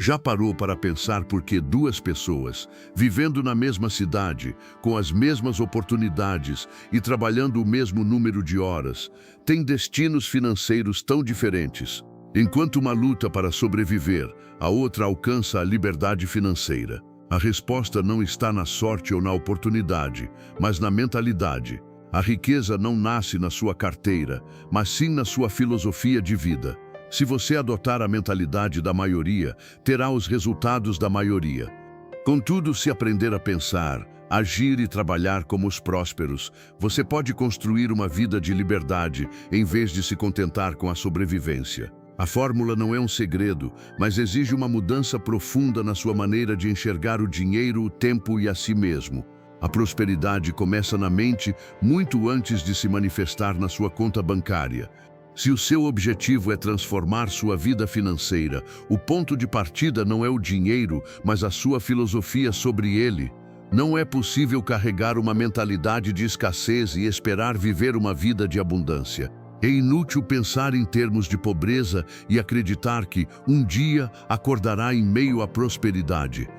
Já parou para pensar por que duas pessoas, vivendo na mesma cidade, com as mesmas oportunidades e trabalhando o mesmo número de horas, têm destinos financeiros tão diferentes? Enquanto uma luta para sobreviver, a outra alcança a liberdade financeira. A resposta não está na sorte ou na oportunidade, mas na mentalidade. A riqueza não nasce na sua carteira, mas sim na sua filosofia de vida. Se você adotar a mentalidade da maioria, terá os resultados da maioria. Contudo, se aprender a pensar, agir e trabalhar como os prósperos, você pode construir uma vida de liberdade em vez de se contentar com a sobrevivência. A fórmula não é um segredo, mas exige uma mudança profunda na sua maneira de enxergar o dinheiro, o tempo e a si mesmo. A prosperidade começa na mente muito antes de se manifestar na sua conta bancária. Se o seu objetivo é transformar sua vida financeira, o ponto de partida não é o dinheiro, mas a sua filosofia sobre ele. Não é possível carregar uma mentalidade de escassez e esperar viver uma vida de abundância. É inútil pensar em termos de pobreza e acreditar que, um dia, acordará em meio à prosperidade.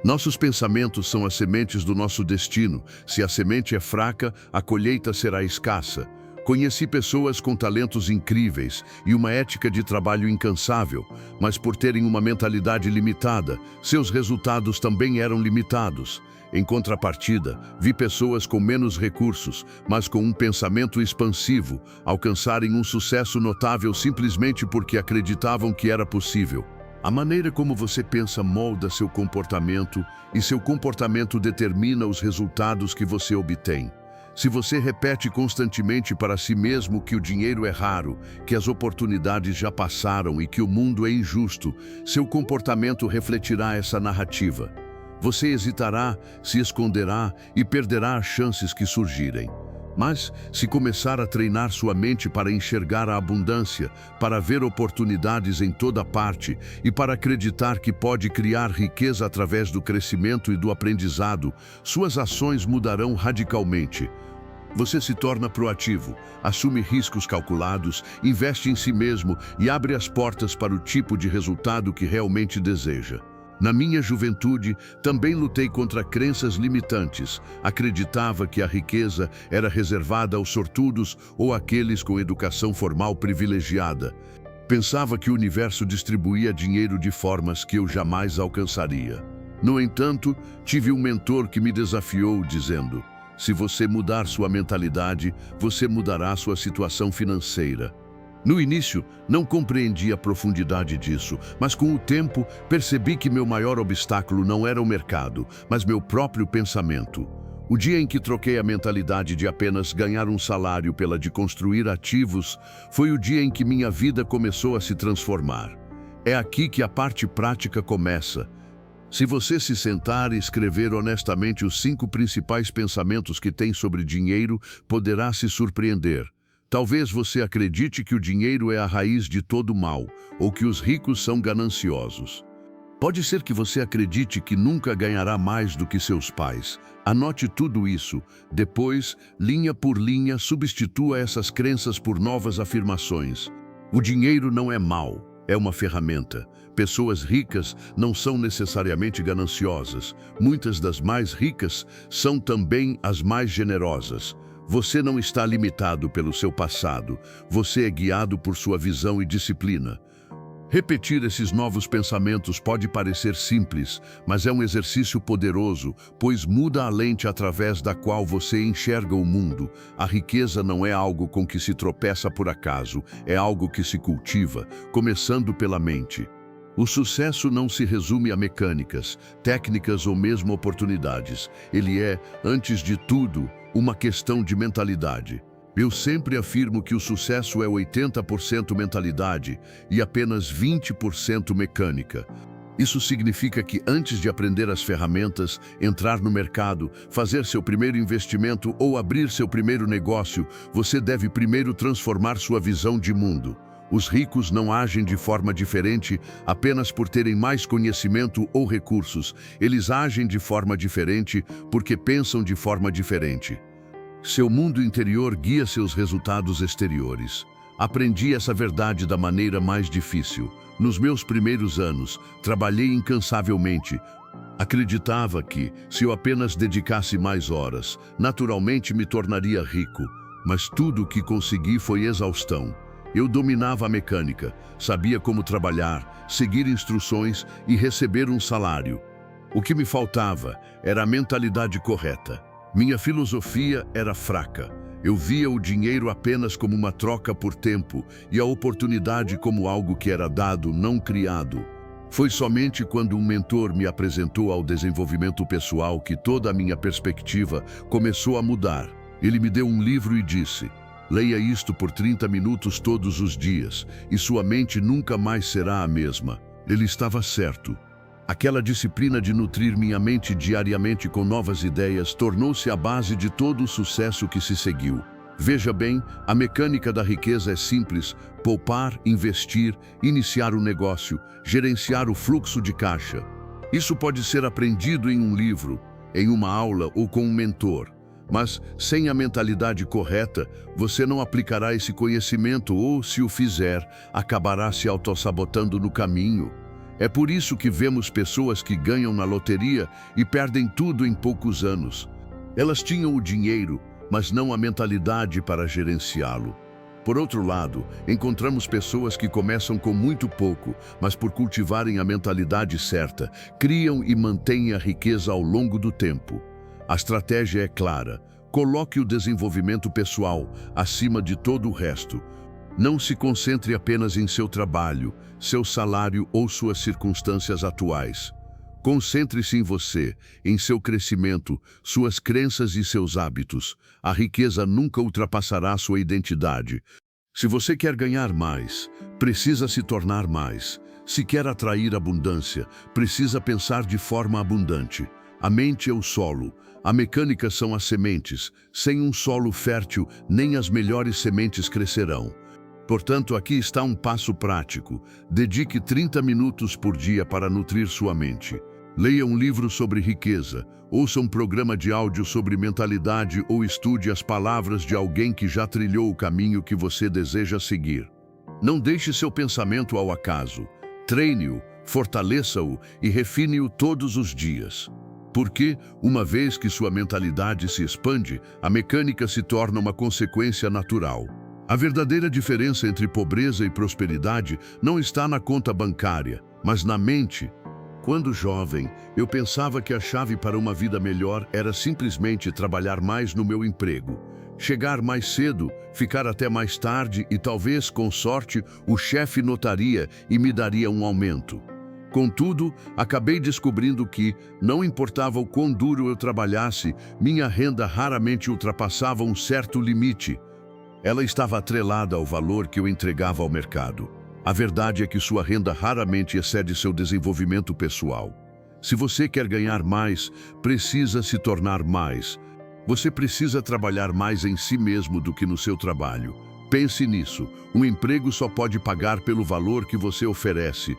Nossos pensamentos são as sementes do nosso destino. Se a semente é fraca, a colheita será escassa. Conheci pessoas com talentos incríveis e uma ética de trabalho incansável, mas por terem uma mentalidade limitada, seus resultados também eram limitados. Em contrapartida, vi pessoas com menos recursos, mas com um pensamento expansivo, alcançarem um sucesso notável simplesmente porque acreditavam que era possível. A maneira como você pensa molda seu comportamento e seu comportamento determina os resultados que você obtém. Se você repete constantemente para si mesmo que o dinheiro é raro, que as oportunidades já passaram e que o mundo é injusto, seu comportamento refletirá essa narrativa. Você hesitará, se esconderá e perderá as chances que surgirem. Mas, se começar a treinar sua mente para enxergar a abundância, para ver oportunidades em toda parte e para acreditar que pode criar riqueza através do crescimento e do aprendizado, suas ações mudarão radicalmente. Você se torna proativo, assume riscos calculados, investe em si mesmo e abre as portas para o tipo de resultado que realmente deseja. Na minha juventude, também lutei contra crenças limitantes. Acreditava que a riqueza era reservada aos sortudos ou àqueles com educação formal privilegiada. Pensava que o universo distribuía dinheiro de formas que eu jamais alcançaria. No entanto, tive um mentor que me desafiou, dizendo: se você mudar sua mentalidade, você mudará sua situação financeira. No início, não compreendi a profundidade disso, mas com o tempo percebi que meu maior obstáculo não era o mercado, mas meu próprio pensamento. O dia em que troquei a mentalidade de apenas ganhar um salário pela de construir ativos, foi o dia em que minha vida começou a se transformar. É aqui que a parte prática começa. Se você se sentar e escrever honestamente os 5 principais pensamentos que tem sobre dinheiro, poderá se surpreender. Talvez você acredite que o dinheiro é a raiz de todo mal, ou que os ricos são gananciosos. Pode ser que você acredite que nunca ganhará mais do que seus pais. Anote tudo isso. Depois, linha por linha, substitua essas crenças por novas afirmações. O dinheiro não é mau, é uma ferramenta. Pessoas ricas não são necessariamente gananciosas. Muitas das mais ricas são também as mais generosas. Você não está limitado pelo seu passado, você é guiado por sua visão e disciplina. Repetir esses novos pensamentos pode parecer simples, mas é um exercício poderoso, pois muda a lente através da qual você enxerga o mundo. A riqueza não é algo com que se tropeça por acaso, é algo que se cultiva, começando pela mente. O sucesso não se resume a mecânicas, técnicas ou mesmo oportunidades. Ele é, antes de tudo, uma questão de mentalidade. Eu sempre afirmo que o sucesso é 80% mentalidade e apenas 20% mecânica. Isso significa que antes de aprender as ferramentas, entrar no mercado, fazer seu primeiro investimento ou abrir seu primeiro negócio, você deve primeiro transformar sua visão de mundo. Os ricos não agem de forma diferente apenas por terem mais conhecimento ou recursos. Eles agem de forma diferente porque pensam de forma diferente. Seu mundo interior guia seus resultados exteriores. Aprendi essa verdade da maneira mais difícil. Nos meus primeiros anos, trabalhei incansavelmente. Acreditava que, se eu apenas dedicasse mais horas, naturalmente me tornaria rico. Mas tudo o que consegui foi exaustão. Eu dominava a mecânica, sabia como trabalhar, seguir instruções e receber um salário. O que me faltava era a mentalidade correta. Minha filosofia era fraca. Eu via o dinheiro apenas como uma troca por tempo e a oportunidade como algo que era dado, não criado. Foi somente quando um mentor me apresentou ao desenvolvimento pessoal que toda a minha perspectiva começou a mudar. Ele me deu um livro e disse: leia isto por 30 minutos todos os dias e sua mente nunca mais será a mesma. Ele estava certo. Aquela disciplina de nutrir minha mente diariamente com novas ideias tornou-se a base de todo o sucesso que se seguiu. Veja bem, a mecânica da riqueza é simples: poupar, investir, iniciar um negócio, gerenciar o fluxo de caixa. Isso pode ser aprendido em um livro, em uma aula ou com um mentor. Mas, sem a mentalidade correta, você não aplicará esse conhecimento ou, se o fizer, acabará se autossabotando no caminho. É por isso que vemos pessoas que ganham na loteria e perdem tudo em poucos anos. Elas tinham o dinheiro, mas não a mentalidade para gerenciá-lo. Por outro lado, encontramos pessoas que começam com muito pouco, mas por cultivarem a mentalidade certa, criam e mantêm a riqueza ao longo do tempo. A estratégia é clara: coloque o desenvolvimento pessoal acima de todo o resto. Não se concentre apenas em seu trabalho, seu salário ou suas circunstâncias atuais. Concentre-se em você, em seu crescimento, suas crenças e seus hábitos. A riqueza nunca ultrapassará sua identidade. Se você quer ganhar mais, precisa se tornar mais. Se quer atrair abundância, precisa pensar de forma abundante. A mente é o solo, a mecânica são as sementes. Sem um solo fértil, nem as melhores sementes crescerão. Portanto, aqui está um passo prático. Dedique 30 minutos por dia para nutrir sua mente. Leia um livro sobre riqueza, ouça um programa de áudio sobre mentalidade ou estude as palavras de alguém que já trilhou o caminho que você deseja seguir. Não deixe seu pensamento ao acaso. Treine-o, fortaleça-o e refine-o todos os dias. Porque, uma vez que sua mentalidade se expande, a mecânica se torna uma consequência natural. A verdadeira diferença entre pobreza e prosperidade não está na conta bancária, mas na mente. Quando jovem, eu pensava que a chave para uma vida melhor era simplesmente trabalhar mais no meu emprego. Chegar mais cedo, ficar até mais tarde e talvez, com sorte, o chefe notaria e me daria um aumento. Contudo, acabei descobrindo que, não importava o quão duro eu trabalhasse, minha renda raramente ultrapassava um certo limite. Ela estava atrelada ao valor que eu entregava ao mercado. A verdade é que sua renda raramente excede seu desenvolvimento pessoal. Se você quer ganhar mais, precisa se tornar mais. Você precisa trabalhar mais em si mesmo do que no seu trabalho. Pense nisso. Um emprego só pode pagar pelo valor que você oferece.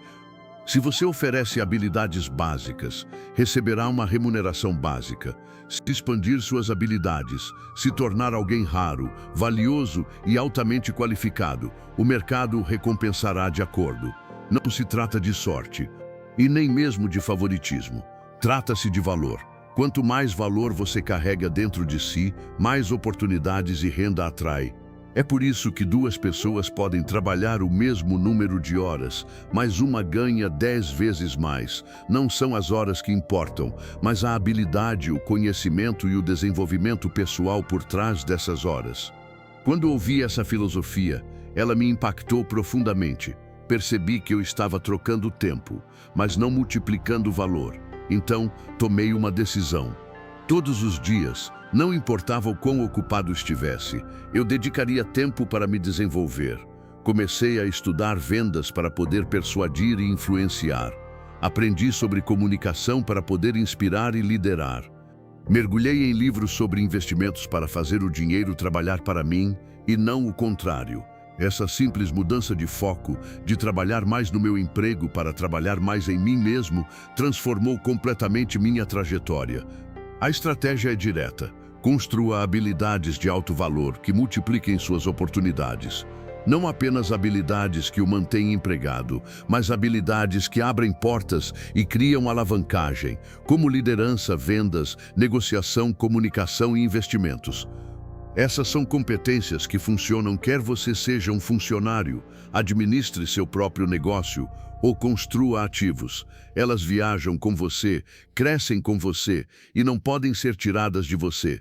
Se você oferece habilidades básicas, receberá uma remuneração básica. Se expandir suas habilidades, se tornar alguém raro, valioso e altamente qualificado, o mercado o recompensará de acordo. Não se trata de sorte, e nem mesmo de favoritismo. Trata-se de valor. Quanto mais valor você carrega dentro de si, mais oportunidades e renda atrai. É por isso que duas pessoas podem trabalhar o mesmo número de horas, mas uma ganha 10 vezes mais. Não são as horas que importam, mas a habilidade, o conhecimento e o desenvolvimento pessoal por trás dessas horas. Quando ouvi essa filosofia, ela me impactou profundamente. Percebi que eu estava trocando tempo, mas não multiplicando valor. Então, tomei uma decisão. Todos os dias, não importava o quão ocupado estivesse, eu dedicaria tempo para me desenvolver. Comecei a estudar vendas para poder persuadir e influenciar. Aprendi sobre comunicação para poder inspirar e liderar. Mergulhei em livros sobre investimentos para fazer o dinheiro trabalhar para mim e não o contrário. Essa simples mudança de foco, de trabalhar mais no meu emprego para trabalhar mais em mim mesmo, transformou completamente minha trajetória. A estratégia é direta. Construa habilidades de alto valor que multipliquem suas oportunidades. Não apenas habilidades que o mantêm empregado, mas habilidades que abrem portas e criam alavancagem, como liderança, vendas, negociação, comunicação e investimentos. Essas são competências que funcionam quer você seja um funcionário, administre seu próprio negócio ou construa ativos. Elas viajam com você, crescem com você e não podem ser tiradas de você.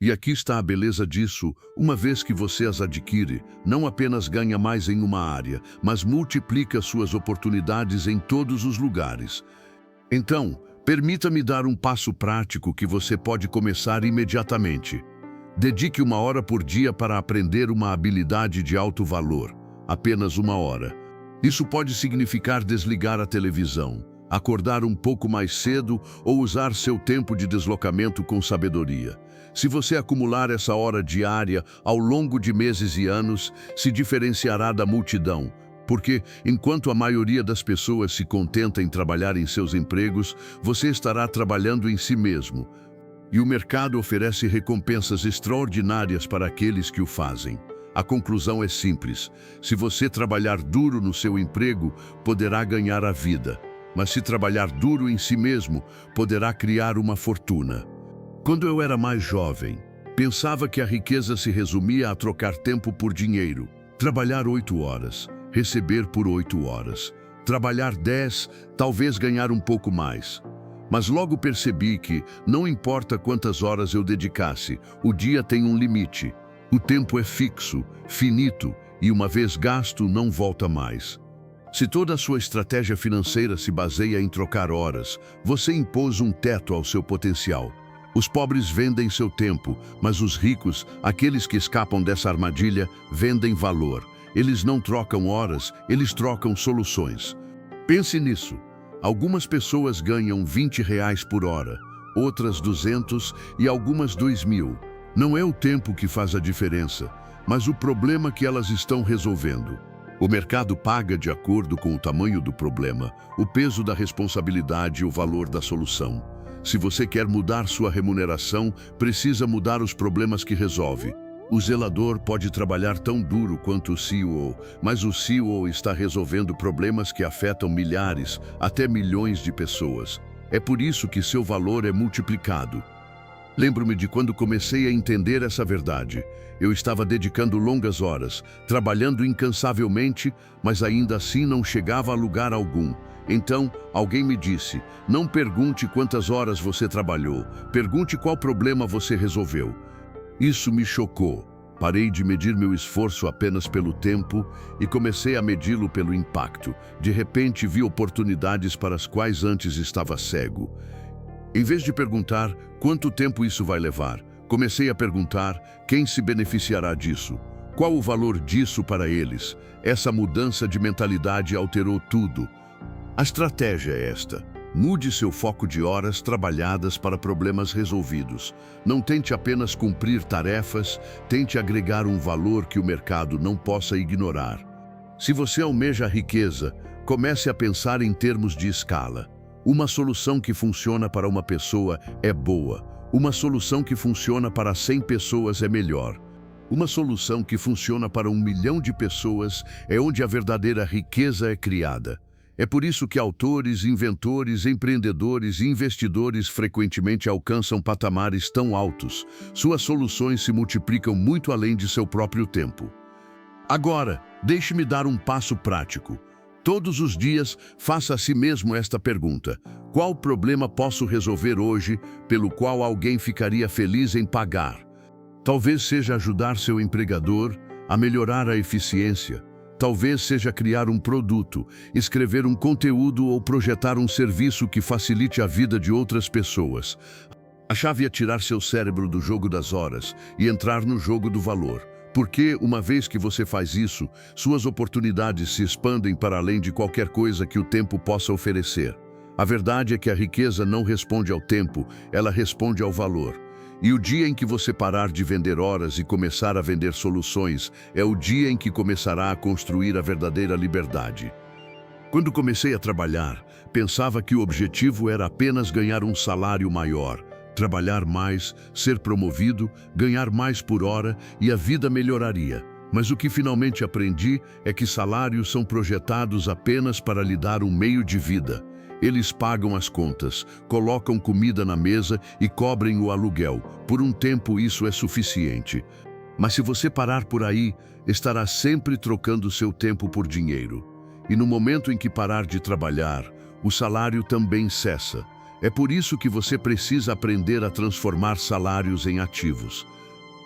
E aqui está a beleza disso: uma vez que você as adquire, não apenas ganha mais em uma área, mas multiplica suas oportunidades em todos os lugares. Então, permita-me dar um passo prático que você pode começar imediatamente. Dedique 1 hora por dia para aprender uma habilidade de alto valor. Apenas 1 hora. Isso pode significar desligar a televisão, acordar um pouco mais cedo ou usar seu tempo de deslocamento com sabedoria. Se você acumular essa hora diária ao longo de meses e anos, se diferenciará da multidão, porque, enquanto a maioria das pessoas se contenta em trabalhar em seus empregos, você estará trabalhando em si mesmo. E o mercado oferece recompensas extraordinárias para aqueles que o fazem. A conclusão é simples: se você trabalhar duro no seu emprego, poderá ganhar a vida. Mas se trabalhar duro em si mesmo, poderá criar uma fortuna. Quando eu era mais jovem, pensava que a riqueza se resumia a trocar tempo por dinheiro. Trabalhar 8 horas, receber por 8 horas. Trabalhar 10, talvez ganhar um pouco mais. Mas logo percebi que, não importa quantas horas eu dedicasse, o dia tem um limite. O tempo é fixo, finito, e uma vez gasto, não volta mais. Se toda a sua estratégia financeira se baseia em trocar horas, você impôs um teto ao seu potencial. Os pobres vendem seu tempo, mas os ricos, aqueles que escapam dessa armadilha, vendem valor. Eles não trocam horas, eles trocam soluções. Pense nisso. Algumas pessoas ganham R$ 20 por hora, outras 200 e algumas 2.000. Não é o tempo que faz a diferença, mas o problema que elas estão resolvendo. O mercado paga de acordo com o tamanho do problema, o peso da responsabilidade e o valor da solução. Se você quer mudar sua remuneração, precisa mudar os problemas que resolve. O zelador pode trabalhar tão duro quanto o CEO, mas o CEO está resolvendo problemas que afetam milhares, até milhões de pessoas. É por isso que seu valor é multiplicado. Lembro-me de quando comecei a entender essa verdade. Eu estava dedicando longas horas, trabalhando incansavelmente, mas ainda assim não chegava a lugar algum. Então, alguém me disse: não pergunte quantas horas você trabalhou, pergunte qual problema você resolveu. Isso me chocou. Parei de medir meu esforço apenas pelo tempo e comecei a medi-lo pelo impacto. De repente, vi oportunidades para as quais antes estava cego. Em vez de perguntar quanto tempo isso vai levar, comecei a perguntar quem se beneficiará disso. Qual o valor disso para eles? Essa mudança de mentalidade alterou tudo. A estratégia é esta: mude seu foco de horas trabalhadas para problemas resolvidos. Não tente apenas cumprir tarefas, tente agregar um valor que o mercado não possa ignorar. Se você almeja a riqueza, comece a pensar em termos de escala. Uma solução que funciona para uma pessoa é boa. Uma solução que funciona para 100 pessoas é melhor. Uma solução que funciona para 1 milhão de pessoas é onde a verdadeira riqueza é criada. É por isso que autores, inventores, empreendedores e investidores frequentemente alcançam patamares tão altos. Suas soluções se multiplicam muito além de seu próprio tempo. Agora, deixe-me dar um passo prático. Todos os dias, faça a si mesmo esta pergunta: qual problema posso resolver hoje pelo qual alguém ficaria feliz em pagar? Talvez seja ajudar seu empregador a melhorar a eficiência. Talvez seja criar um produto, escrever um conteúdo ou projetar um serviço que facilite a vida de outras pessoas. A chave é tirar seu cérebro do jogo das horas e entrar no jogo do valor. Porque, uma vez que você faz isso, suas oportunidades se expandem para além de qualquer coisa que o tempo possa oferecer. A verdade é que a riqueza não responde ao tempo, ela responde ao valor. E o dia em que você parar de vender horas e começar a vender soluções é o dia em que começará a construir a verdadeira liberdade. Quando comecei a trabalhar, pensava que o objetivo era apenas ganhar um salário maior, trabalhar mais, ser promovido, ganhar mais por hora e a vida melhoraria. Mas o que finalmente aprendi é que salários são projetados apenas para lhe dar um meio de vida. Eles pagam as contas, colocam comida na mesa e cobrem o aluguel. Por um tempo isso é suficiente. Mas se você parar por aí, estará sempre trocando seu tempo por dinheiro. E no momento em que parar de trabalhar, o salário também cessa. É por isso que você precisa aprender a transformar salários em ativos.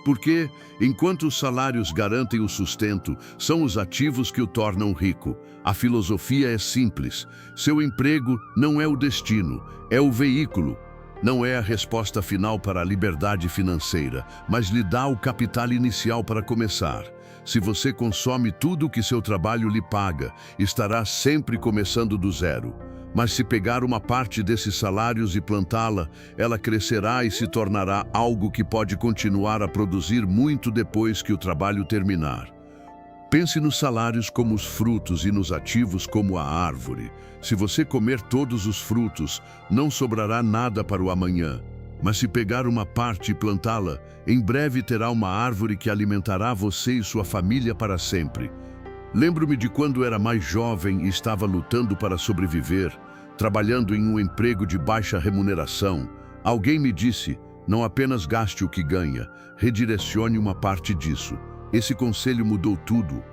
Porque, enquanto os salários garantem o sustento, são os ativos que o tornam rico. A filosofia é simples. Seu emprego não é o destino, é o veículo. Não é a resposta final para a liberdade financeira, mas lhe dá o capital inicial para começar. Se você consome tudo o que seu trabalho lhe paga, estará sempre começando do zero. Mas se pegar uma parte desses salários e plantá-la, ela crescerá e se tornará algo que pode continuar a produzir muito depois que o trabalho terminar. Pense nos salários como os frutos e nos ativos como a árvore. Se você comer todos os frutos, não sobrará nada para o amanhã. Mas se pegar uma parte e plantá-la, em breve terá uma árvore que alimentará você e sua família para sempre. Lembro-me de quando era mais jovem e estava lutando para sobreviver, trabalhando em um emprego de baixa remuneração. Alguém me disse, não apenas gaste o que ganha, redirecione uma parte disso. Esse conselho mudou tudo.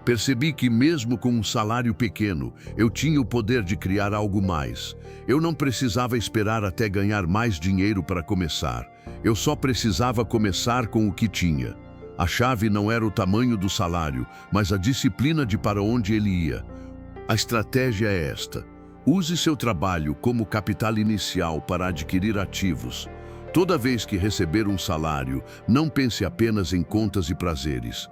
Percebi que mesmo com um salário pequeno, eu tinha o poder de criar algo mais. Eu não precisava esperar até ganhar mais dinheiro para começar. Eu só precisava começar com o que tinha. A chave não era o tamanho do salário, mas a disciplina de para onde ele ia. A estratégia é esta. Use seu trabalho como capital inicial para adquirir ativos. Toda vez que receber um salário, não pense apenas em contas e prazeres.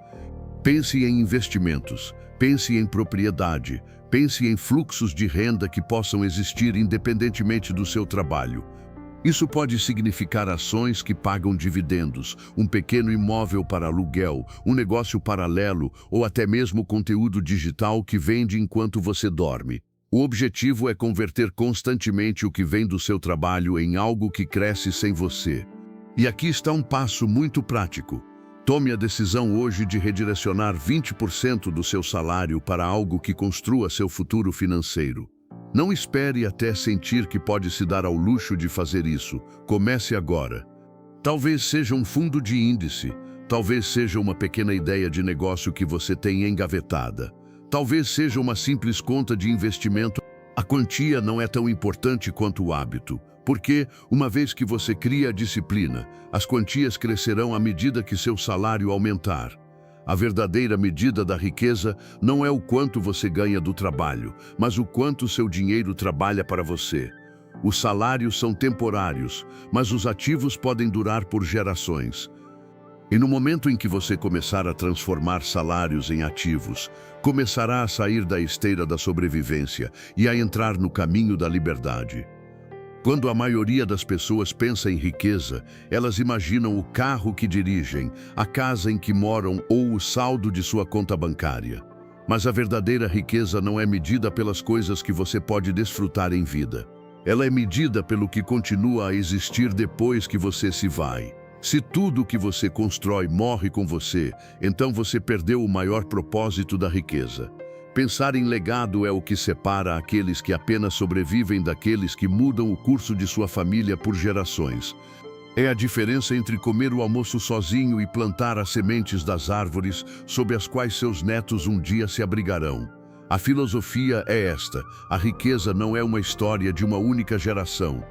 Pense em investimentos, pense em propriedade, pense em fluxos de renda que possam existir independentemente do seu trabalho. Isso pode significar ações que pagam dividendos, um pequeno imóvel para aluguel, um negócio paralelo ou até mesmo conteúdo digital que vende enquanto você dorme. O objetivo é converter constantemente o que vem do seu trabalho em algo que cresce sem você. E aqui está um passo muito prático. Tome a decisão hoje de redirecionar 20% do seu salário para algo que construa seu futuro financeiro. Não espere até sentir que pode se dar ao luxo de fazer isso. Comece agora. Talvez seja um fundo de índice, talvez seja uma pequena ideia de negócio que você tem engavetada. Talvez seja uma simples conta de investimento. A quantia não é tão importante quanto o hábito, porque, uma vez que você cria a disciplina, as quantias crescerão à medida que seu salário aumentar. A verdadeira medida da riqueza não é o quanto você ganha do trabalho, mas o quanto seu dinheiro trabalha para você. Os salários são temporários, mas os ativos podem durar por gerações. E no momento em que você começar a transformar salários em ativos, começará a sair da esteira da sobrevivência e a entrar no caminho da liberdade. Quando a maioria das pessoas pensa em riqueza, elas imaginam o carro que dirigem, a casa em que moram ou o saldo de sua conta bancária. Mas a verdadeira riqueza não é medida pelas coisas que você pode desfrutar em vida. Ela é medida pelo que continua a existir depois que você se vai. Se tudo o que você constrói morre com você, então você perdeu o maior propósito da riqueza. Pensar em legado é o que separa aqueles que apenas sobrevivem daqueles que mudam o curso de sua família por gerações. É a diferença entre comer o almoço sozinho e plantar as sementes das árvores sob as quais seus netos um dia se abrigarão. A filosofia é esta: a riqueza não é uma história de uma única geração.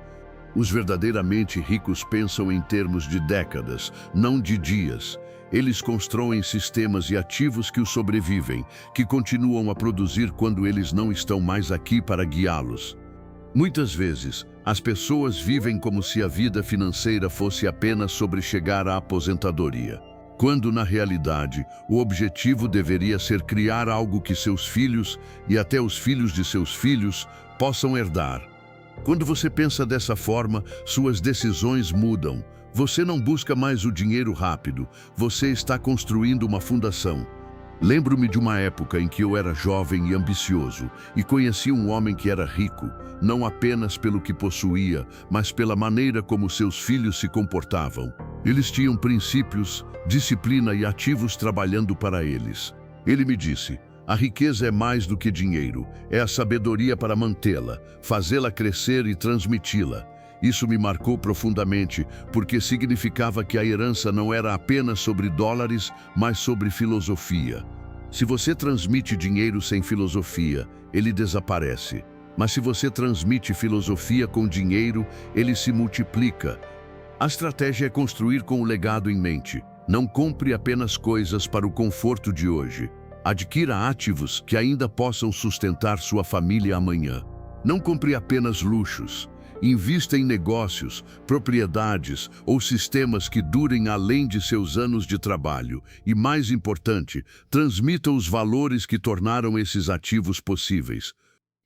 Os verdadeiramente ricos pensam em termos de décadas, não de dias. Eles constroem sistemas e ativos que os sobrevivem, que continuam a produzir quando eles não estão mais aqui para guiá-los. Muitas vezes, as pessoas vivem como se a vida financeira fosse apenas sobre chegar à aposentadoria, quando, na realidade, o objetivo deveria ser criar algo que seus filhos e até os filhos de seus filhos possam herdar. Quando você pensa dessa forma, suas decisões mudam. Você não busca mais o dinheiro rápido, você está construindo uma fundação. Lembro-me de uma época em que eu era jovem e ambicioso e conheci um homem que era rico, não apenas pelo que possuía, mas pela maneira como seus filhos se comportavam. Eles tinham princípios, disciplina e ativos trabalhando para eles. Ele me disse: a riqueza é mais do que dinheiro, é a sabedoria para mantê-la, fazê-la crescer e transmiti-la. Isso me marcou profundamente, porque significava que a herança não era apenas sobre dólares, mas sobre filosofia. Se você transmite dinheiro sem filosofia, ele desaparece. Mas se você transmite filosofia com dinheiro, ele se multiplica. A estratégia é construir com o legado em mente. Não compre apenas coisas para o conforto de hoje. Adquira ativos que ainda possam sustentar sua família amanhã. Não compre apenas luxos. Invista em negócios, propriedades ou sistemas que durem além de seus anos de trabalho. E, mais importante, transmita os valores que tornaram esses ativos possíveis.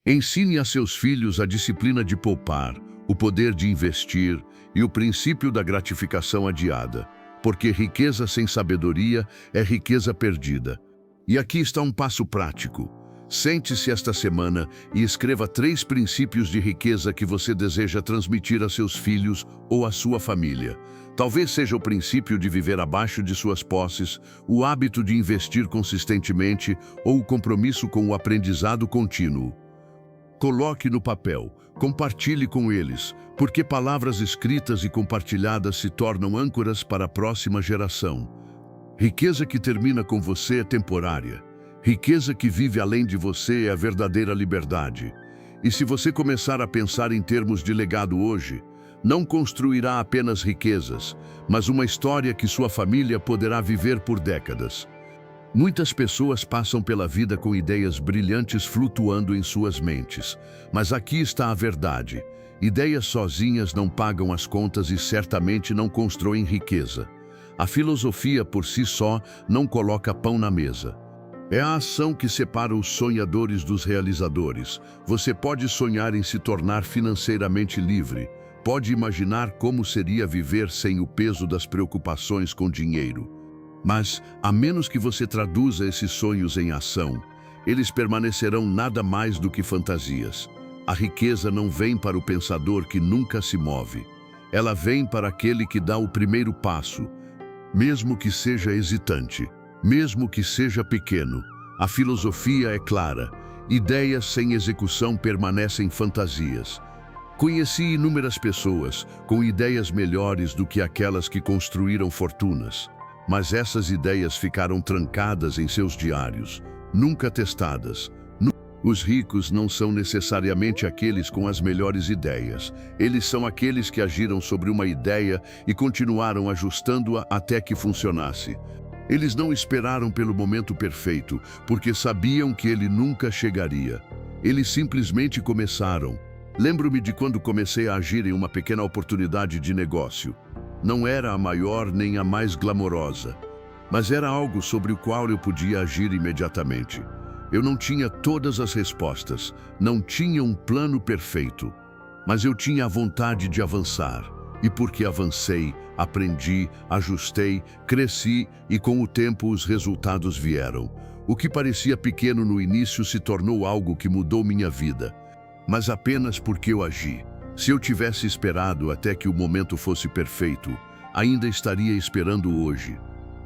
Ensine a seus filhos a disciplina de poupar, o poder de investir e o princípio da gratificação adiada, porque riqueza sem sabedoria é riqueza perdida. E aqui está um passo prático. Sente-se esta semana e escreva 3 princípios de riqueza que você deseja transmitir a seus filhos ou à sua família. Talvez seja o princípio de viver abaixo de suas posses, o hábito de investir consistentemente ou o compromisso com o aprendizado contínuo. Coloque no papel, compartilhe com eles, porque palavras escritas e compartilhadas se tornam âncoras para a próxima geração. Riqueza que termina com você é temporária. Riqueza que vive além de você é a verdadeira liberdade. E se você começar a pensar em termos de legado hoje, não construirá apenas riquezas, mas uma história que sua família poderá viver por décadas. Muitas pessoas passam pela vida com ideias brilhantes flutuando em suas mentes. Mas aqui está a verdade. Ideias sozinhas não pagam as contas e certamente não constroem riqueza. A filosofia por si só não coloca pão na mesa. É a ação que separa os sonhadores dos realizadores. Você pode sonhar em se tornar financeiramente livre. Pode imaginar como seria viver sem o peso das preocupações com dinheiro. Mas, a menos que você traduza esses sonhos em ação, eles permanecerão nada mais do que fantasias. A riqueza não vem para o pensador que nunca se move. Ela vem para aquele que dá o primeiro passo, mesmo que seja hesitante, mesmo que seja pequeno. A filosofia é clara. Ideias sem execução permanecem fantasias. Conheci inúmeras pessoas com ideias melhores do que aquelas que construíram fortunas. Mas essas ideias ficaram trancadas em seus diários, nunca testadas. Os ricos não são necessariamente aqueles com as melhores ideias. Eles são aqueles que agiram sobre uma ideia e continuaram ajustando-a até que funcionasse. Eles não esperaram pelo momento perfeito, porque sabiam que ele nunca chegaria. Eles simplesmente começaram. Lembro-me de quando comecei a agir em uma pequena oportunidade de negócio. Não era a maior nem a mais glamourosa, mas era algo sobre o qual eu podia agir imediatamente. Eu não tinha todas as respostas, não tinha um plano perfeito, mas eu tinha a vontade de avançar. E porque avancei, aprendi, ajustei, cresci e com o tempo os resultados vieram. O que parecia pequeno no início se tornou algo que mudou minha vida, mas apenas porque eu agi. Se eu tivesse esperado até que o momento fosse perfeito, ainda estaria esperando hoje.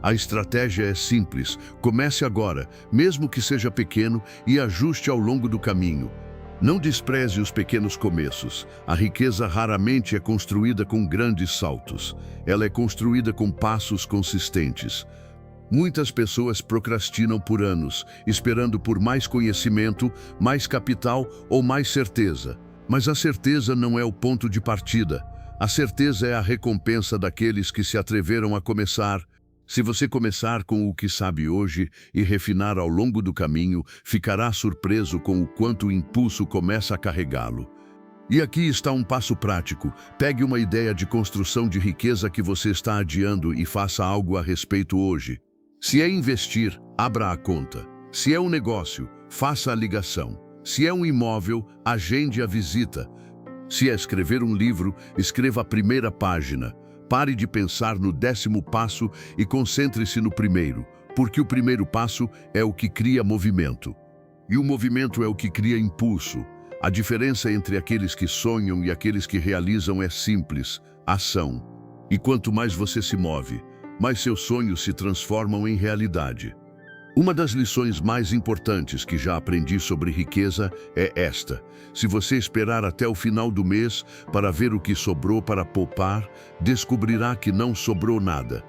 A estratégia é simples. Comece agora, mesmo que seja pequeno, e ajuste ao longo do caminho. Não despreze os pequenos começos. A riqueza raramente é construída com grandes saltos. Ela é construída com passos consistentes. Muitas pessoas procrastinam por anos, esperando por mais conhecimento, mais capital ou mais certeza. Mas a certeza não é o ponto de partida. A certeza é a recompensa daqueles que se atreveram a começar. Se você começar com o que sabe hoje e refinar ao longo do caminho, ficará surpreso com o quanto o impulso começa a carregá-lo. E aqui está um passo prático. Pegue uma ideia de construção de riqueza que você está adiando e faça algo a respeito hoje. Se é investir, abra a conta. Se é um negócio, faça a ligação. Se é um imóvel, agende a visita. Se é escrever um livro, escreva a primeira página. Pare de pensar no 10º passo e concentre-se no primeiro, porque o primeiro passo é o que cria movimento. E o movimento é o que cria impulso. A diferença entre aqueles que sonham e aqueles que realizam é simples: ação. E quanto mais você se move, mais seus sonhos se transformam em realidade. Uma das lições mais importantes que já aprendi sobre riqueza é esta: se você esperar até o final do mês para ver o que sobrou para poupar, descobrirá que não sobrou nada.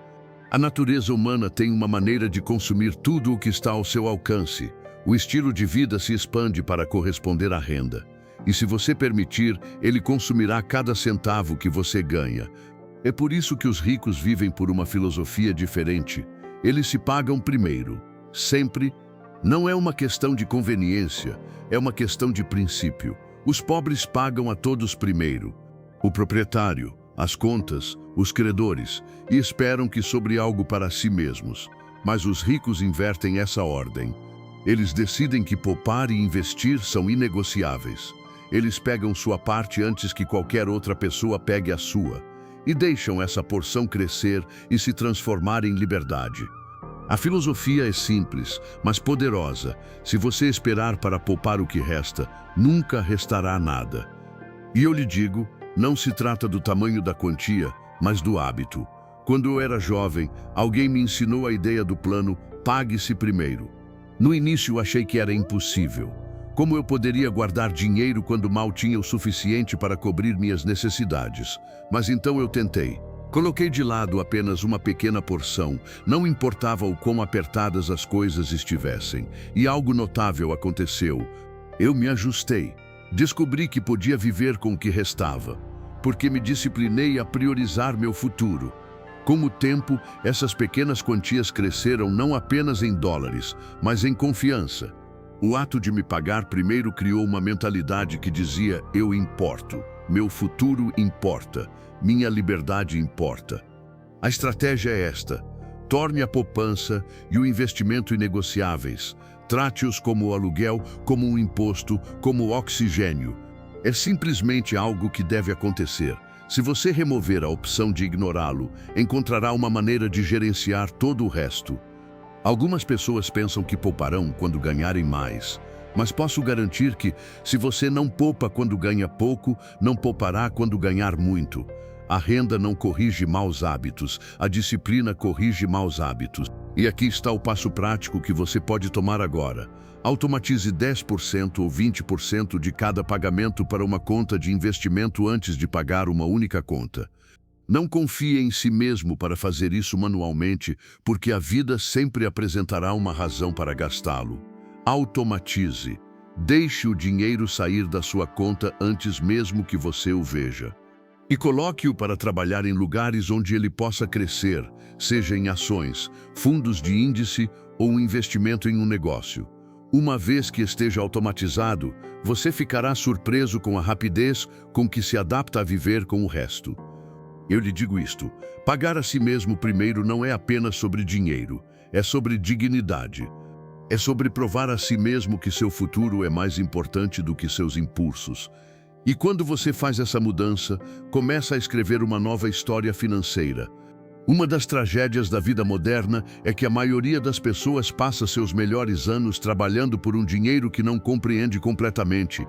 A natureza humana tem uma maneira de consumir tudo o que está ao seu alcance. O estilo de vida se expande para corresponder à renda. E se você permitir, ele consumirá cada centavo que você ganha. É por isso que os ricos vivem por uma filosofia diferente. Eles se pagam primeiro. Sempre. Não é uma questão de conveniência, é uma questão de princípio. Os pobres pagam a todos primeiro. O proprietário, as contas, os credores, e esperam que sobre algo para si mesmos. Mas os ricos invertem essa ordem. Eles decidem que poupar e investir são inegociáveis. Eles pegam sua parte antes que qualquer outra pessoa pegue a sua, e deixam essa porção crescer e se transformar em liberdade. A filosofia é simples, mas poderosa. Se você esperar para poupar o que resta, nunca restará nada. E eu lhe digo, não se trata do tamanho da quantia, mas do hábito. Quando eu era jovem, alguém me ensinou a ideia do plano "pague-se primeiro". No início achei que era impossível. Como eu poderia guardar dinheiro quando mal tinha o suficiente para cobrir minhas necessidades? Mas então eu tentei. Coloquei de lado apenas uma pequena porção, não importava o quão apertadas as coisas estivessem, e algo notável aconteceu. Eu me ajustei. Descobri que podia viver com o que restava, porque me disciplinei a priorizar meu futuro. Com o tempo, essas pequenas quantias cresceram não apenas em dólares, mas em confiança. O ato de me pagar primeiro criou uma mentalidade que dizia: eu importo, meu futuro importa, minha liberdade importa. A estratégia é esta: torne a poupança e o investimento inegociáveis. Trate-os como o aluguel, como um imposto, como oxigênio. É simplesmente algo que deve acontecer. Se você remover a opção de ignorá-lo, encontrará uma maneira de gerenciar todo o resto. Algumas pessoas pensam que pouparão quando ganharem mais, mas posso garantir que, se você não poupa quando ganha pouco, não poupará quando ganhar muito. A renda não corrige maus hábitos, a disciplina corrige maus hábitos. E aqui está o passo prático que você pode tomar agora. Automatize 10% ou 20% de cada pagamento para uma conta de investimento antes de pagar uma única conta. Não confie em si mesmo para fazer isso manualmente, porque a vida sempre apresentará uma razão para gastá-lo. Automatize. Deixe o dinheiro sair da sua conta antes mesmo que você o veja. E coloque-o para trabalhar em lugares onde ele possa crescer, seja em ações, fundos de índice ou um investimento em um negócio. Uma vez que esteja automatizado, você ficará surpreso com a rapidez com que se adapta a viver com o resto. Eu lhe digo isto: pagar a si mesmo primeiro não é apenas sobre dinheiro, é sobre dignidade. É sobre provar a si mesmo que seu futuro é mais importante do que seus impulsos. E quando você faz essa mudança, começa a escrever uma nova história financeira. Uma das tragédias da vida moderna é que a maioria das pessoas passa seus melhores anos trabalhando por um dinheiro que não compreende completamente.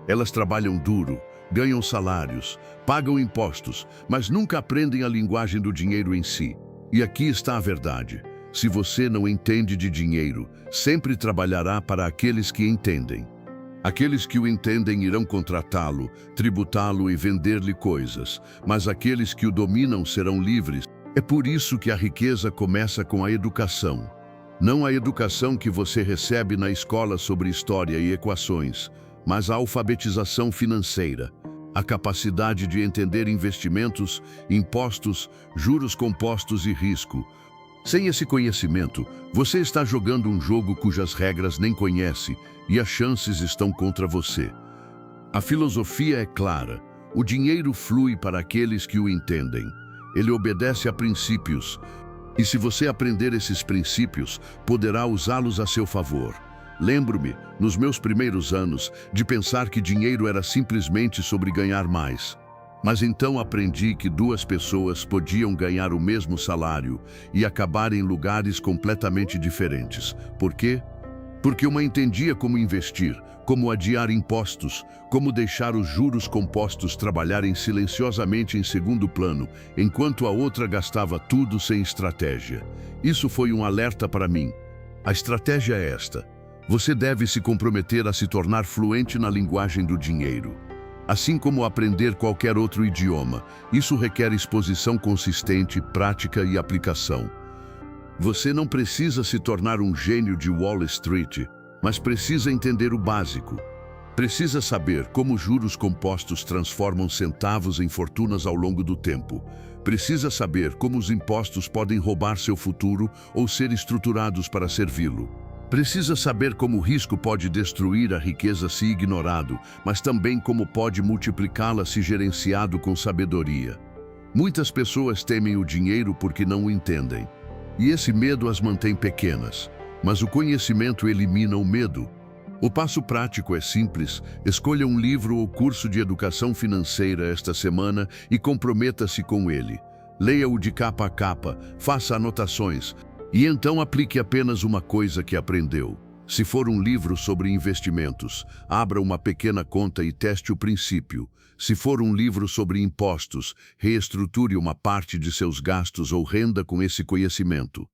Elas trabalham duro, ganham salários, pagam impostos, mas nunca aprendem a linguagem do dinheiro em si. E aqui está a verdade: se você não entende de dinheiro, sempre trabalhará para aqueles que entendem. Aqueles que o entendem irão contratá-lo, tributá-lo e vender-lhe coisas, mas aqueles que o dominam serão livres. É por isso que a riqueza começa com a educação. Não a educação que você recebe na escola sobre história e equações, mas a alfabetização financeira. A capacidade de entender investimentos, impostos, juros compostos e risco. Sem esse conhecimento, você está jogando um jogo cujas regras nem conhece e as chances estão contra você. A filosofia é clara: o dinheiro flui para aqueles que o entendem. Ele obedece a princípios, e se você aprender esses princípios, poderá usá-los a seu favor. Lembro-me, nos meus primeiros anos, de pensar que dinheiro era simplesmente sobre ganhar mais. Mas então aprendi que duas pessoas podiam ganhar o mesmo salário e acabar em lugares completamente diferentes. Por quê? porque uma entendia como investir, como adiar impostos, como deixar os juros compostos trabalharem silenciosamente em segundo plano, enquanto a outra gastava tudo sem estratégia. Isso foi um alerta para mim. A estratégia é esta: você deve se comprometer a se tornar fluente na linguagem do dinheiro. Assim como aprender qualquer outro idioma, isso requer exposição consistente, prática e aplicação. Você não precisa se tornar um gênio de Wall Street, mas precisa entender o básico. Precisa saber como juros compostos transformam centavos em fortunas ao longo do tempo. Precisa saber como os impostos podem roubar seu futuro ou ser estruturados para servi-lo. Precisa saber como o risco pode destruir a riqueza se ignorado, mas também como pode multiplicá-la se gerenciado com sabedoria. Muitas pessoas temem o dinheiro porque não o entendem. E esse medo as mantém pequenas, mas o conhecimento elimina o medo. O passo prático é simples: escolha um livro ou curso de educação financeira esta semana e comprometa-se com ele. Leia-o de capa a capa, faça anotações e então aplique apenas uma coisa que aprendeu. Se for um livro sobre investimentos, abra uma pequena conta e teste o princípio. Se for um livro sobre impostos, reestruture uma parte de seus gastos ou renda com esse conhecimento.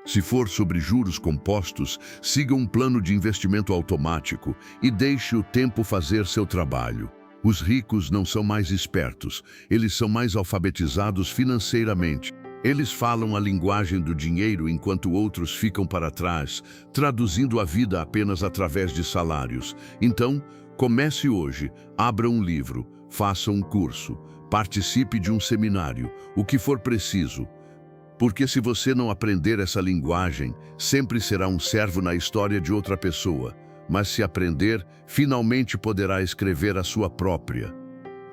Se for sobre juros compostos, siga um plano de investimento automático e deixe o tempo fazer seu trabalho. Os ricos não são mais espertos, eles são mais alfabetizados financeiramente. Eles falam a linguagem do dinheiro enquanto outros ficam para trás, traduzindo a vida apenas através de salários. Então, comece hoje, abra um livro, faça um curso, participe de um seminário, o que for preciso. Porque se você não aprender essa linguagem, sempre será um servo na história de outra pessoa. Mas se aprender, finalmente poderá escrever a sua própria.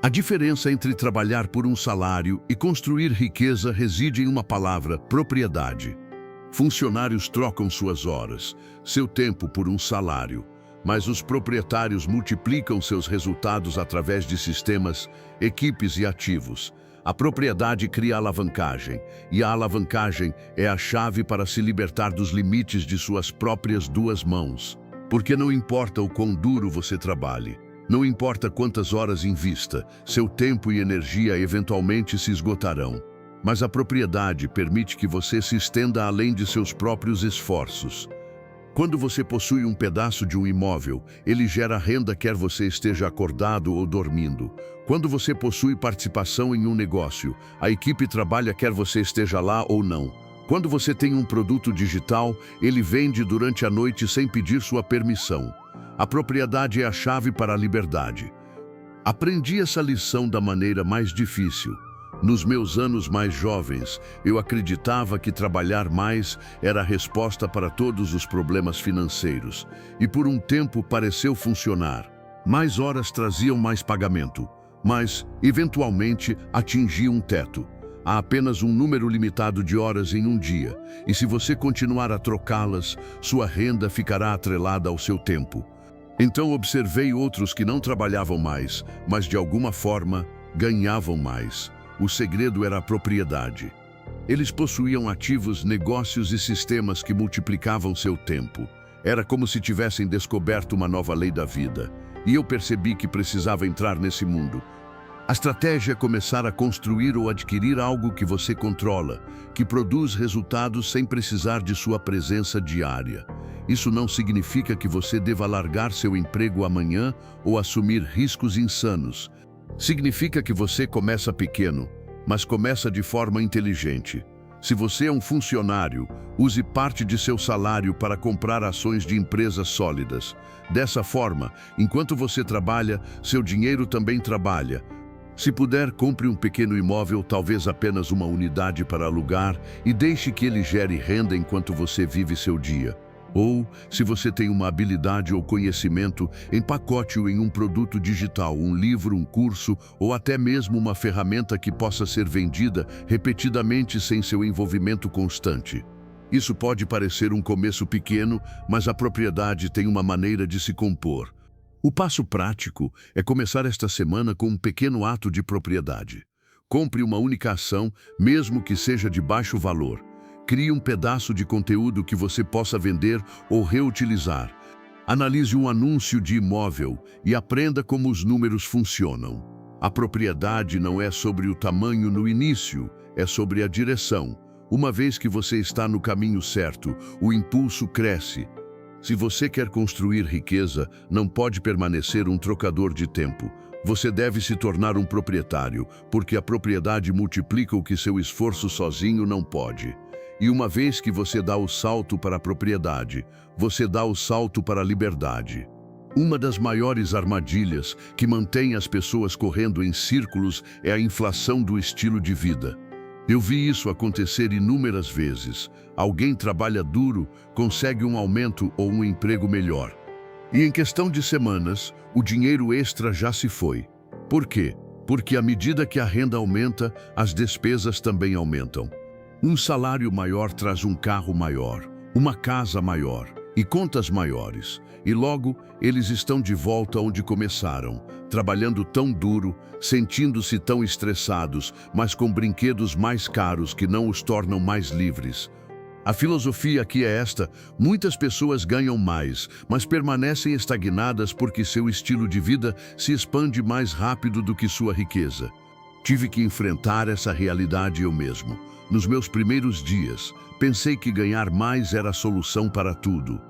A diferença entre trabalhar por um salário e construir riqueza reside em uma palavra: propriedade. Funcionários trocam suas horas, seu tempo por um salário, mas os proprietários multiplicam seus resultados através de sistemas, equipes e ativos. A propriedade cria alavancagem, e a alavancagem é a chave para se libertar dos limites de suas próprias duas mãos. Porque não importa o quão duro você trabalhe, não importa quantas horas invista, seu tempo e energia eventualmente se esgotarão. Mas a propriedade permite que você se estenda além de seus próprios esforços. Quando você possui um pedaço de um imóvel, ele gera renda quer você esteja acordado ou dormindo. Quando você possui participação em um negócio, a equipe trabalha quer você esteja lá ou não. Quando você tem um produto digital, ele vende durante a noite sem pedir sua permissão. A propriedade é a chave para a liberdade. Aprendi essa lição da maneira mais difícil. Nos meus anos mais jovens, eu acreditava que trabalhar mais era a resposta para todos os problemas financeiros. E por um tempo pareceu funcionar. Mais horas traziam mais pagamento, mas, eventualmente, atingia um teto. Há apenas um número limitado de horas em um dia, e se você continuar a trocá-las, sua renda ficará atrelada ao seu tempo. Então observei outros que não trabalhavam mais, mas de alguma forma ganhavam mais. O segredo era a propriedade. Eles possuíam ativos, negócios e sistemas que multiplicavam seu tempo. Era como se tivessem descoberto uma nova lei da vida. E eu percebi que precisava entrar nesse mundo. A estratégia é começar a construir ou adquirir algo que você controla, que produz resultados sem precisar de sua presença diária. Isso não significa que você deva largar seu emprego amanhã ou assumir riscos insanos. Significa que você começa pequeno, mas começa de forma inteligente. Se você é um funcionário, use parte de seu salário para comprar ações de empresas sólidas. Dessa forma, enquanto você trabalha, seu dinheiro também trabalha. Se puder, compre um pequeno imóvel, talvez apenas uma unidade para alugar, e deixe que ele gere renda enquanto você vive seu dia. Ou, se você tem uma habilidade ou conhecimento, empacote-o em um produto digital, um livro, um curso ou até mesmo uma ferramenta que possa ser vendida repetidamente sem seu envolvimento constante. Isso pode parecer um começo pequeno, mas a propriedade tem uma maneira de se compor. O passo prático é começar esta semana com um pequeno ato de propriedade. Compre uma única ação, mesmo que seja de baixo valor. Crie um pedaço de conteúdo que você possa vender ou reutilizar. Analise um anúncio de imóvel e aprenda como os números funcionam. A propriedade não é sobre o tamanho no início, é sobre a direção. Uma vez que você está no caminho certo, o impulso cresce. Se você quer construir riqueza, não pode permanecer um trocador de tempo. Você deve se tornar um proprietário, porque a propriedade multiplica o que seu esforço sozinho não pode. E uma vez que você dá o salto para a propriedade, você dá o salto para a liberdade. Uma das maiores armadilhas que mantém as pessoas correndo em círculos é a inflação do estilo de vida. Eu vi isso acontecer inúmeras vezes. Alguém trabalha duro, consegue um aumento ou um emprego melhor. E em questão de semanas, o dinheiro extra já se foi. Por quê? Porque à medida que a renda aumenta, as despesas também aumentam. Um salário maior traz um carro maior, uma casa maior e contas maiores. E logo, eles estão de volta onde começaram, trabalhando tão duro, sentindo-se tão estressados, mas com brinquedos mais caros que não os tornam mais livres. A filosofia aqui é esta: muitas pessoas ganham mais, mas permanecem estagnadas porque seu estilo de vida se expande mais rápido do que sua riqueza. Tive que enfrentar essa realidade eu mesmo. Nos meus primeiros dias, pensei que ganhar mais era a solução para tudo.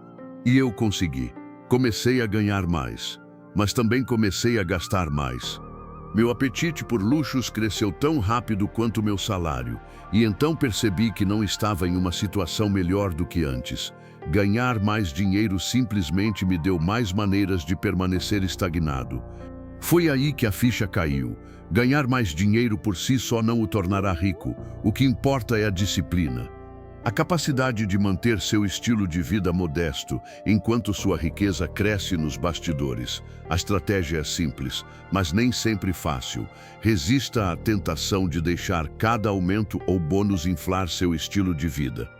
E eu consegui. Comecei a ganhar mais, mas também comecei a gastar mais. Meu apetite por luxos cresceu tão rápido quanto meu salário, e então percebi que não estava em uma situação melhor do que antes. Ganhar mais dinheiro simplesmente me deu mais maneiras de permanecer estagnado. Foi aí que a ficha caiu. Ganhar mais dinheiro por si só não o tornará rico. O que importa é a disciplina. A capacidade de manter seu estilo de vida modesto enquanto sua riqueza cresce nos bastidores. A estratégia é simples, mas nem sempre fácil. Resista à tentação de deixar cada aumento ou bônus inflar seu estilo de vida.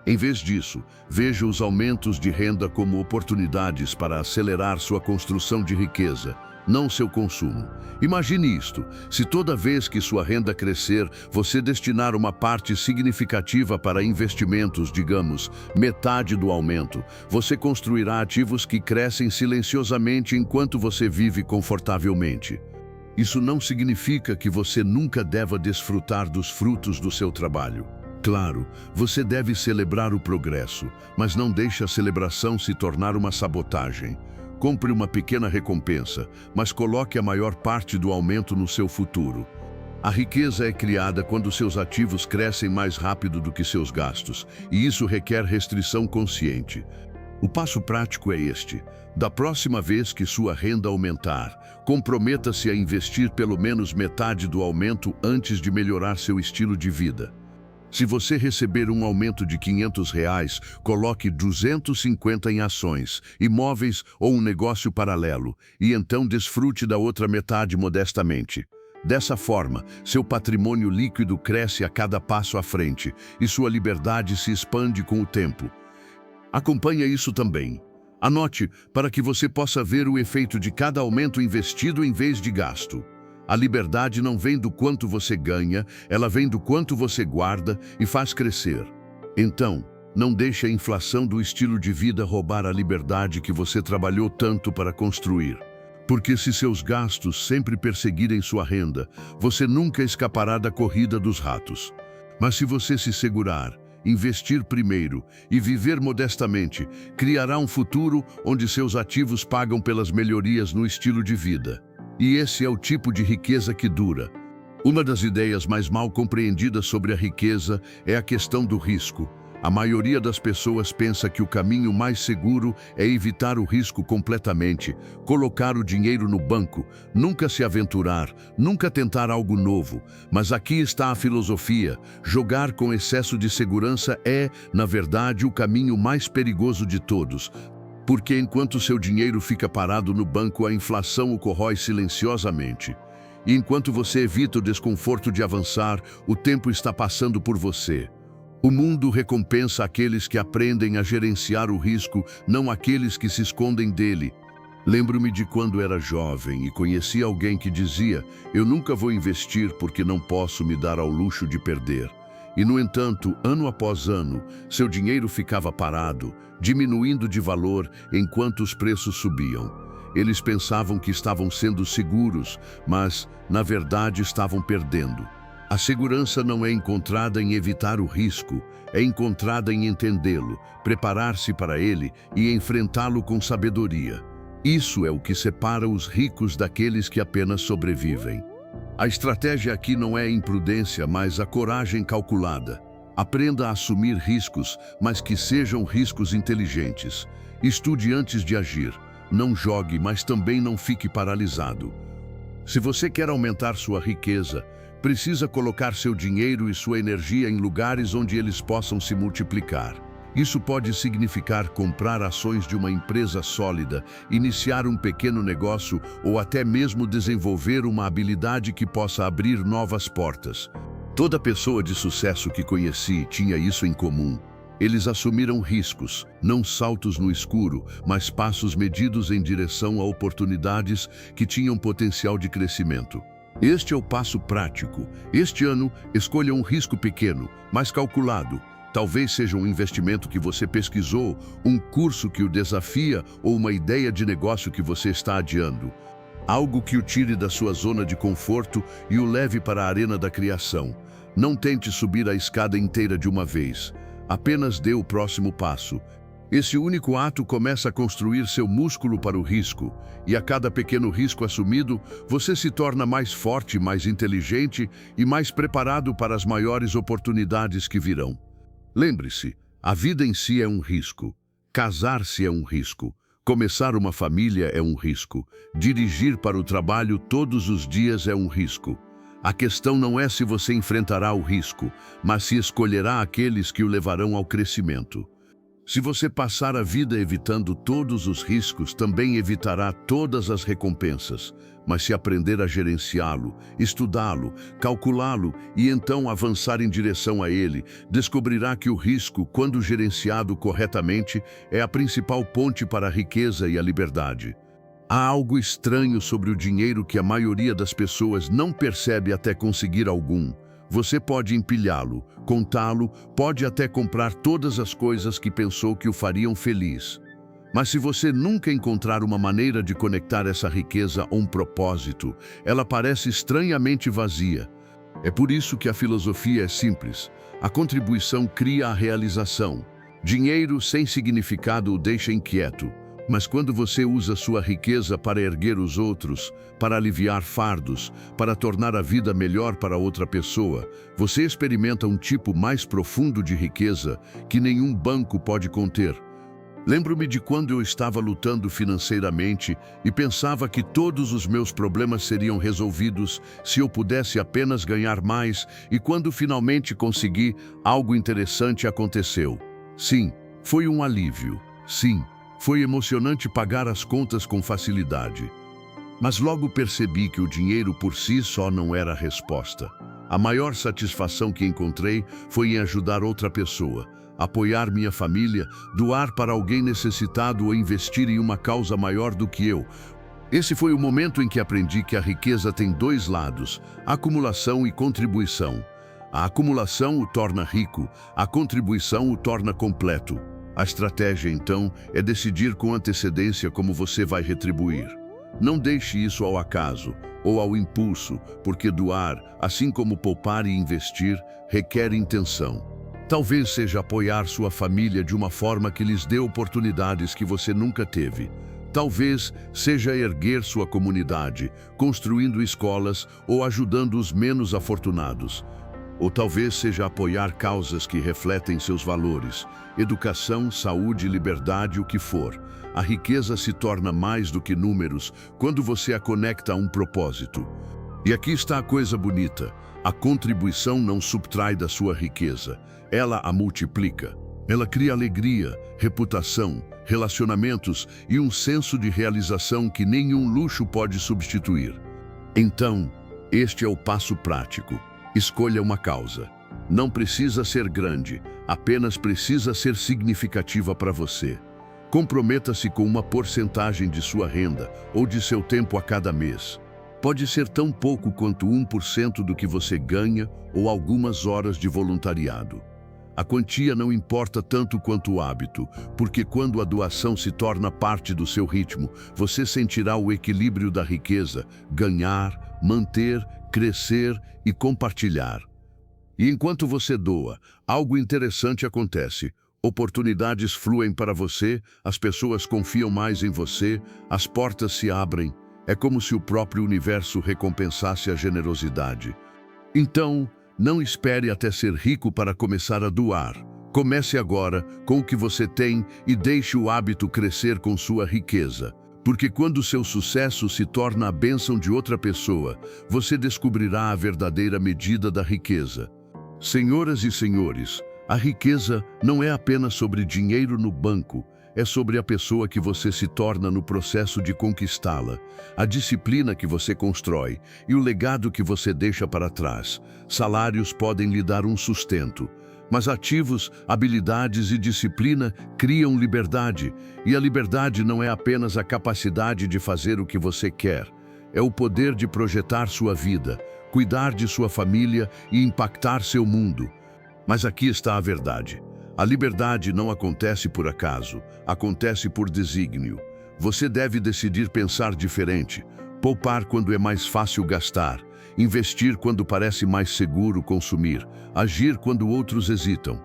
Em vez disso, veja os aumentos de renda como oportunidades para acelerar sua construção de riqueza, não seu consumo. Imagine isto: se toda vez que sua renda crescer, você destinar uma parte significativa para investimentos, digamos, metade do aumento, você construirá ativos que crescem silenciosamente enquanto você vive confortavelmente. Isso não significa que você nunca deva desfrutar dos frutos do seu trabalho. Claro, você deve celebrar o progresso, mas não deixe a celebração se tornar uma sabotagem. Compre uma pequena recompensa, mas coloque a maior parte do aumento no seu futuro. A riqueza é criada quando seus ativos crescem mais rápido do que seus gastos, e isso requer restrição consciente. O passo prático é este: da próxima vez que sua renda aumentar, comprometa-se a investir pelo menos metade do aumento antes de melhorar seu estilo de vida. Se você receber um aumento de R$ 500, coloque 250 em ações, imóveis ou um negócio paralelo, e então desfrute da outra metade modestamente. Dessa forma, seu patrimônio líquido cresce a cada passo à frente e sua liberdade se expande com o tempo. Acompanhe isso também. Anote para que você possa ver o efeito de cada aumento investido em vez de gasto. A liberdade não vem do quanto você ganha, ela vem do quanto você guarda e faz crescer. Então, não deixe a inflação do estilo de vida roubar a liberdade que você trabalhou tanto para construir. Porque se seus gastos sempre perseguirem sua renda, você nunca escapará da corrida dos ratos. Mas se você se segurar, investir primeiro e viver modestamente, criará um futuro onde seus ativos pagam pelas melhorias no estilo de vida. E esse é o tipo de riqueza que dura. Uma das ideias mais mal compreendidas sobre a riqueza é a questão do risco. A maioria das pessoas pensa que o caminho mais seguro é evitar o risco completamente, colocar o dinheiro no banco, nunca se aventurar, nunca tentar algo novo. Mas aqui está a filosofia: jogar com excesso de segurança é, na verdade, o caminho mais perigoso de todos. Porque enquanto seu dinheiro fica parado no banco, a inflação o corrói silenciosamente. E enquanto você evita o desconforto de avançar, o tempo está passando por você. O mundo recompensa aqueles que aprendem a gerenciar o risco, não aqueles que se escondem dele. Lembro-me de quando era jovem e conheci alguém que dizia: "Eu nunca vou investir porque não posso me dar ao luxo de perder." E, no entanto, ano após ano, seu dinheiro ficava parado, diminuindo de valor enquanto os preços subiam. Eles pensavam que estavam sendo seguros, mas, na verdade, estavam perdendo. A segurança não é encontrada em evitar o risco, é encontrada em entendê-lo, preparar-se para ele e enfrentá-lo com sabedoria. Isso é o que separa os ricos daqueles que apenas sobrevivem. A estratégia aqui não é a imprudência, mas a coragem calculada. Aprenda a assumir riscos, mas que sejam riscos inteligentes. Estude antes de agir. Não jogue, mas também não fique paralisado. Se você quer aumentar sua riqueza, precisa colocar seu dinheiro e sua energia em lugares onde eles possam se multiplicar. Isso pode significar comprar ações de uma empresa sólida, iniciar um pequeno negócio ou até mesmo desenvolver uma habilidade que possa abrir novas portas. Toda pessoa de sucesso que conheci tinha isso em comum. Eles assumiram riscos, não saltos no escuro, mas passos medidos em direção a oportunidades que tinham potencial de crescimento. Este é o passo prático. Este ano, escolha um risco pequeno, mas calculado. Talvez seja um investimento que você pesquisou, um curso que o desafia ou uma ideia de negócio que você está adiando. Algo que o tire da sua zona de conforto e o leve para a arena da criação. Não tente subir a escada inteira de uma vez. Apenas dê o próximo passo. Esse único ato começa a construir seu músculo para o risco, e a cada pequeno risco assumido, você se torna mais forte, mais inteligente e mais preparado para as maiores oportunidades que virão. Lembre-se, a vida em si é um risco. Casar-se é um risco. Começar uma família é um risco. Dirigir para o trabalho todos os dias é um risco. A questão não é se você enfrentará o risco, mas se escolherá aqueles que o levarão ao crescimento. Se você passar a vida evitando todos os riscos, também evitará todas as recompensas. Mas se aprender a gerenciá-lo, estudá-lo, calculá-lo e então avançar em direção a ele, descobrirá que o risco, quando gerenciado corretamente, é a principal ponte para a riqueza e a liberdade. Há algo estranho sobre o dinheiro que a maioria das pessoas não percebe até conseguir algum. Você pode empilhá-lo, contá-lo, pode até comprar todas as coisas que pensou que o fariam feliz. Mas se você nunca encontrar uma maneira de conectar essa riqueza a um propósito, ela parece estranhamente vazia. É por isso que a filosofia é simples. A contribuição cria a realização. Dinheiro sem significado o deixa inquieto. Mas quando você usa sua riqueza para erguer os outros, para aliviar fardos, para tornar a vida melhor para outra pessoa, você experimenta um tipo mais profundo de riqueza que nenhum banco pode conter. Lembro-me de quando eu estava lutando financeiramente e pensava que todos os meus problemas seriam resolvidos se eu pudesse apenas ganhar mais, e quando finalmente consegui, algo interessante aconteceu. Sim, foi um alívio. Sim, foi emocionante pagar as contas com facilidade. Mas logo percebi que o dinheiro por si só não era a resposta. A maior satisfação que encontrei foi em ajudar outra pessoa, apoiar minha família, doar para alguém necessitado ou investir em uma causa maior do que eu. Esse foi o momento em que aprendi que a riqueza tem dois lados, acumulação e contribuição. A acumulação o torna rico, a contribuição o torna completo. A estratégia, então, é decidir com antecedência como você vai retribuir. Não deixe isso ao acaso ou ao impulso, porque doar, assim como poupar e investir, requer intenção. Talvez seja apoiar sua família de uma forma que lhes dê oportunidades que você nunca teve. Talvez seja erguer sua comunidade, construindo escolas ou ajudando os menos afortunados. Ou talvez seja apoiar causas que refletem seus valores, educação, saúde, liberdade, o que for. A riqueza se torna mais do que números quando você a conecta a um propósito. E aqui está a coisa bonita. A contribuição não subtrai da sua riqueza, ela a multiplica. Ela cria alegria, reputação, relacionamentos e um senso de realização que nenhum luxo pode substituir. Então, este é o passo prático. Escolha uma causa. Não precisa ser grande, apenas precisa ser significativa para você. Comprometa-se com uma porcentagem de sua renda ou de seu tempo a cada mês. Pode ser tão pouco quanto 1% do que você ganha ou algumas horas de voluntariado. A quantia não importa tanto quanto o hábito, porque quando a doação se torna parte do seu ritmo, você sentirá o equilíbrio da riqueza, ganhar, manter, crescer e compartilhar. E enquanto você doa, algo interessante acontece. Oportunidades fluem para você, as pessoas confiam mais em você, as portas se abrem. É como se o próprio universo recompensasse a generosidade. Então, não espere até ser rico para começar a doar. Comece agora com o que você tem e deixe o hábito crescer com sua riqueza. Porque quando seu sucesso se torna a bênção de outra pessoa, você descobrirá a verdadeira medida da riqueza. Senhoras e senhores, a riqueza não é apenas sobre dinheiro no banco, é sobre a pessoa que você se torna no processo de conquistá-la, a disciplina que você constrói e o legado que você deixa para trás. Salários podem lhe dar um sustento, mas ativos, habilidades e disciplina criam liberdade, e a liberdade não é apenas a capacidade de fazer o que você quer, é o poder de projetar sua vida, cuidar de sua família e impactar seu mundo. Mas aqui está a verdade. A liberdade não acontece por acaso, acontece por desígnio. Você deve decidir pensar diferente, poupar quando é mais fácil gastar, investir quando parece mais seguro consumir, agir quando outros hesitam.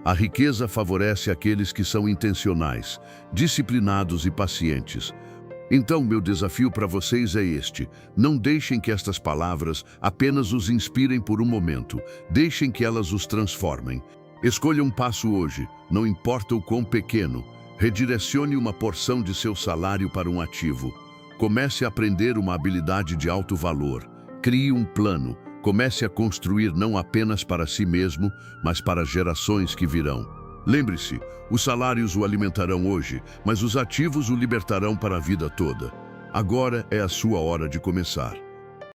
A riqueza favorece aqueles que são intencionais, disciplinados e pacientes. Então, meu desafio para vocês é este: não deixem que estas palavras apenas os inspirem por um momento, deixem que elas os transformem. Escolha um passo hoje, não importa o quão pequeno. Redirecione uma porção de seu salário para um ativo. Comece a aprender uma habilidade de alto valor. Crie um plano. Comece a construir não apenas para si mesmo, mas para gerações que virão. Lembre-se, os salários o alimentarão hoje, mas os ativos o libertarão para a vida toda. Agora é a sua hora de começar.